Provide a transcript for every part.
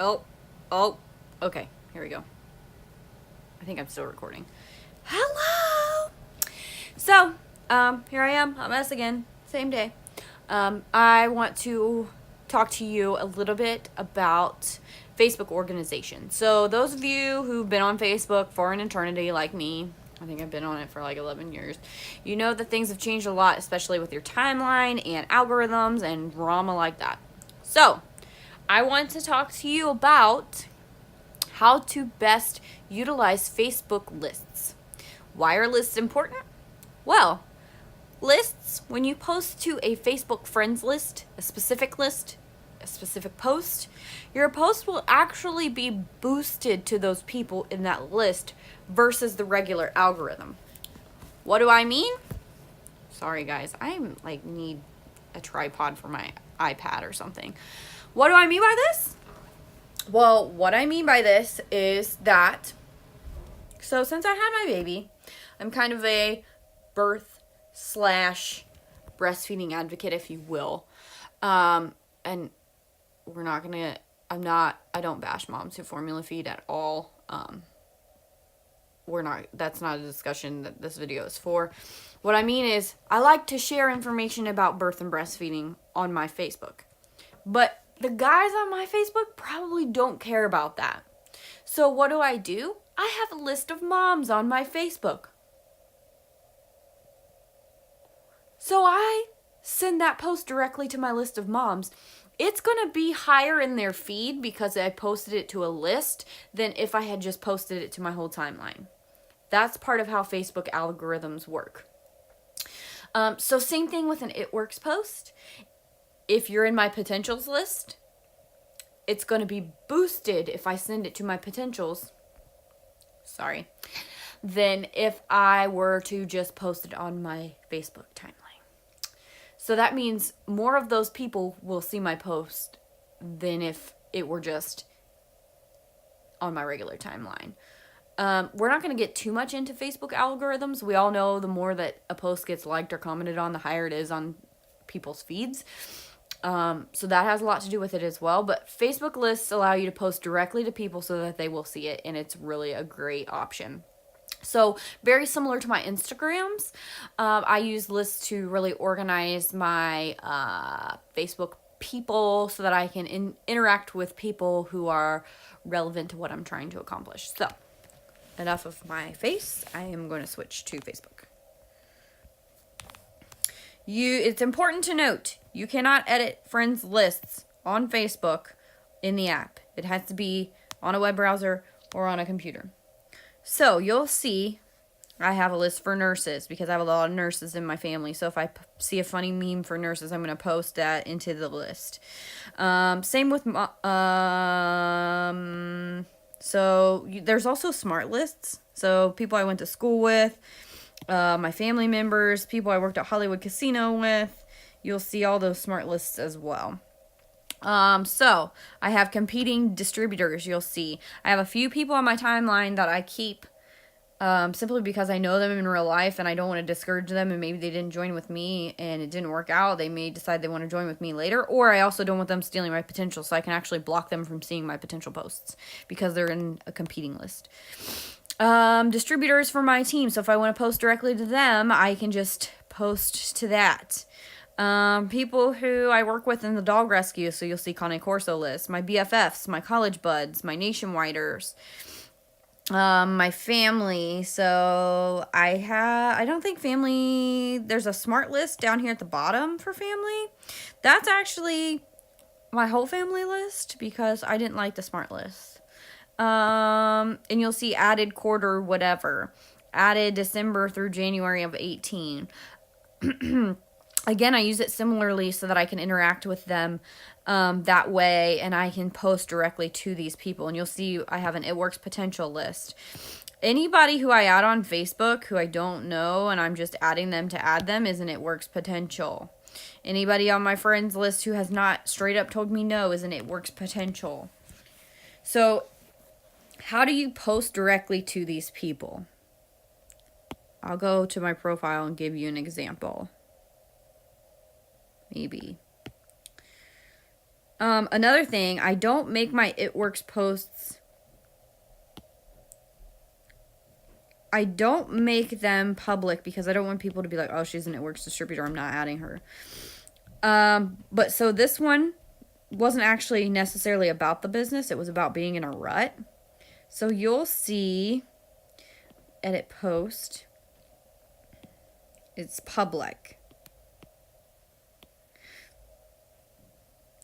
Oh, oh, okay, here we go. I think I'm still recording. Hello! So, here I am, hot mess again, same day. I want to talk to you a little bit about Facebook organization. So, those of you who've been on Facebook for an eternity like me, I think I've been on it for like 11 years, you know that things have changed a lot, especially with your timeline and algorithms and drama like that. So, I want to talk to you about how to best utilize Facebook lists. Why are lists important? Well, lists, when you post to a Facebook friends list, a specific post, your post will actually be boosted to those people in that list versus the regular algorithm. What do I mean? Sorry guys, need a tripod for my iPad or something. What do I mean by this? Well, what I mean by this is that, so since I had my baby, I'm kind of a birth / breastfeeding advocate, if you will. And I don't bash moms who formula feed at all. That's not a discussion that this video is for. What I mean is, I like to share information about birth and breastfeeding on my Facebook. But the guys on my Facebook probably don't care about that. So what do? I have a list of moms on my Facebook. So I send that post directly to my list of moms. It's going to be higher in their feed because I posted it to a list than if I had just posted it to my whole timeline. That's part of how Facebook algorithms work. So same thing with an It Works post. If you're in my potentials list, it's going to be boosted if I send it to my potentials. Sorry. Than if I were to just post it on my Facebook timeline. So that means more of those people will see my post than if it were just on my regular timeline. We're not going to get too much into Facebook algorithms. We all know the more that a post gets liked or commented on, the higher it is on people's feeds. So that has a lot to do with it as well. But Facebook lists allow you to post directly to people so that they will see it, and it's really a great option. So very similar to my Instagrams, I use lists to really organize my Facebook people so that I can interact with people who are relevant to what I'm trying to accomplish. So enough of my face. I am going to switch to Facebook. It's important to note, you cannot edit friends lists on Facebook in the app. It has to be on a web browser or on a computer. So you'll see I have a list for nurses because I have a lot of nurses in my family. So if I see a funny meme for nurses, I'm going to post that into the list. Same with there's also smart lists. So people I went to school with, my family members, people I worked at Hollywood Casino with. You'll see all those smart lists as well. So I have competing distributors. You'll see I have a few people on my timeline that I keep simply because I know them in real life and I don't want to discourage them, and maybe they didn't join with me and it didn't work out. They may decide they want to join with me later, or I also don't want them stealing my potential, so I can actually block them from seeing my potential posts because they're in a competing list. Distributors for my team. So if I want to post directly to them, I can just post to that. People who I work with in the dog rescue, so you'll see Cane Corso list, my BFFs, my college buds, my nationwiders, my family. So I don't think family, there's a smart list down here at the bottom for family. That's actually my whole family list because I didn't like the smart list. And you'll see added quarter, whatever, added December through January of 18. Again, I use it similarly so that I can interact with them that way, and I can post directly to these people. And you'll see I have an It Works potential list. Anybody who I add on Facebook who I don't know and I'm just adding them to add them is an It Works potential. Anybody on my friends list who has not straight up told me no is an It Works potential. So how do you post directly to these people? I'll go to my profile and give you an example. Maybe. Another thing, I don't make my It Works posts. I don't make them public because I don't want people to be like, oh, she's an It Works distributor, I'm not adding her. But so this one wasn't actually necessarily about the business. It was about being in a rut. So you'll see edit post. It's public.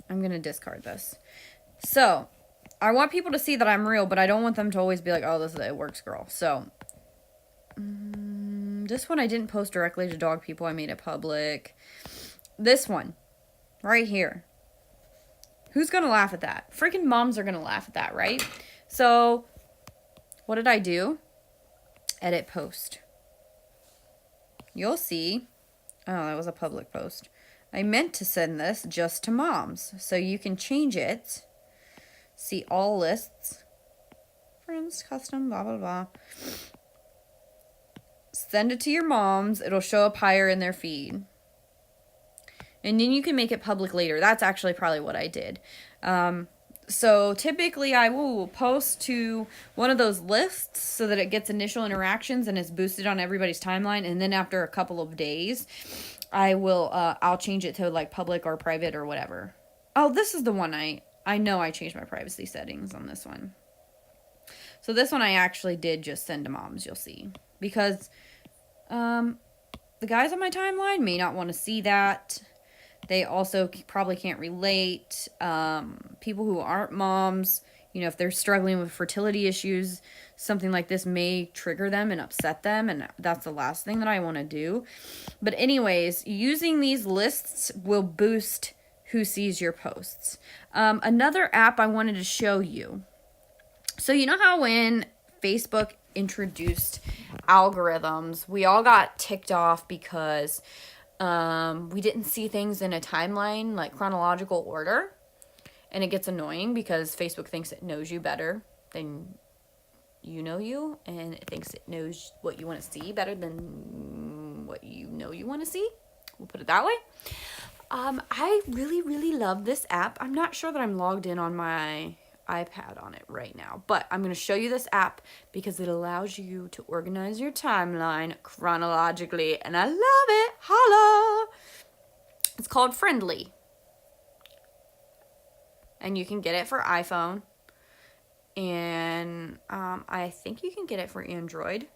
I'm going to discard this. So I want people to see that I'm real, but I don't want them to always be like, oh, this is the It Works girl. So this one I didn't post directly to dog people. I made it public. This one right here. Who's going to laugh at that? Freaking moms are going to laugh at that, right? So what did I do? Edit post. You'll see. Oh, that was a public post. I meant to send this just to moms. So you can change it. See all lists. Friends, custom, blah, blah, blah. Send it to your moms. It'll show up higher in their feed. And then you can make it public later. That's actually probably what I did. So typically I will post to one of those lists so that it gets initial interactions and is boosted on everybody's timeline. And then after a couple of days, I'll change it to like public or private or whatever. Oh, this is the one I know I changed my privacy settings on this one. So this one I actually did just send to moms, you'll see. Because the guys on my timeline may not want to see that. They also probably can't relate. People who aren't moms, you know, if they're struggling with fertility issues, something like this may trigger them and upset them. And that's the last thing that I want to do. But anyways, using these lists will boost who sees your posts. Another app I wanted to show you. So you know how when Facebook introduced algorithms, we all got ticked off because we didn't see things in a timeline, like chronological order. And it gets annoying because Facebook thinks it knows you better than you know you. And it thinks it knows what you want to see better than what you know you want to see. We'll put it that way. I really, really love this app. I'm not sure that I'm logged in on my iPad on it right now, but I'm going to show you this app because it allows you to organize your timeline chronologically, and I love it. Holla! It's called Friendly, and you can get it for iPhone, and I think you can get it for Android.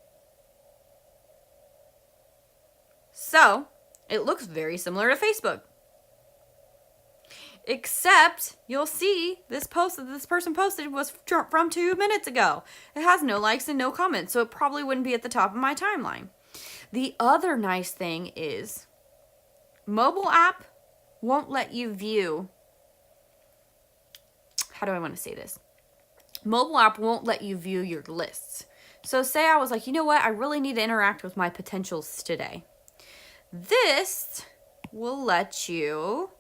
So it looks very similar to Facebook. Except, you'll see, this post that this person posted was from 2 minutes ago. It has no likes and no comments, so it probably wouldn't be at the top of my timeline. The other nice thing is, mobile app won't let you view... How do I want to say this? Mobile app won't let you view your lists. So say I was like, you know what? I really need to interact with my potentials today. This will let you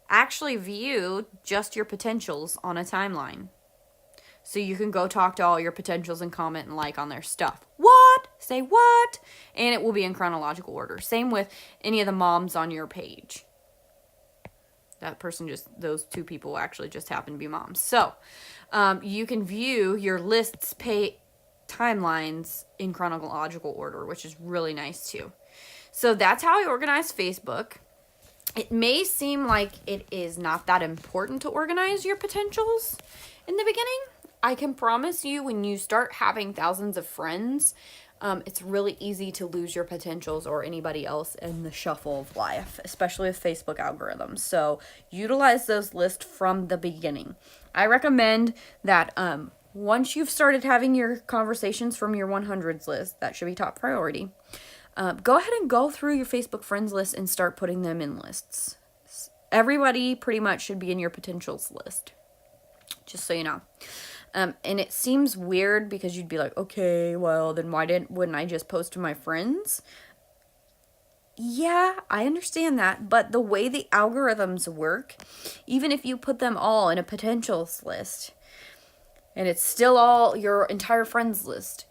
actually view just your potentials on a timeline. So you can go talk to all your potentials and comment and like on their stuff. What? Say what? And it will be in chronological order. Same with any of the moms on your page. That person those two people actually just happen to be moms. So you can view your lists, timelines in chronological order, which is really nice too. So that's how I organize Facebook. It may seem like it is not that important to organize your potentials in the beginning. I can promise you when you start having thousands of friends, it's really easy to lose your potentials or anybody else in the shuffle of life, especially with Facebook algorithms. So utilize those lists from the beginning. I recommend that once you've started having your conversations from your 100s list, that should be top priority. Go ahead and go through your Facebook friends list and start putting them in lists. Everybody pretty much should be in your potentials list, just so you know. And it seems weird because you'd be like, okay, well, then wouldn't I just post to my friends? Yeah, I understand that, but the way the algorithms work, even if you put them all in a potentials list, and it's still all your entire friends list,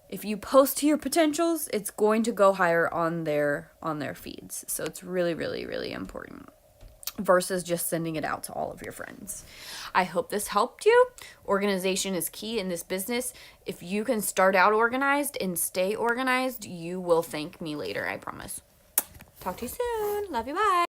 if you post to your potentials, it's going to go higher on their feeds. So it's really, really, really important. versus just sending it out to all of your friends. I hope this helped you. Organization is key in this business. If you can start out organized and stay organized, you will thank me later, I promise. Talk to you soon. Love you. Bye.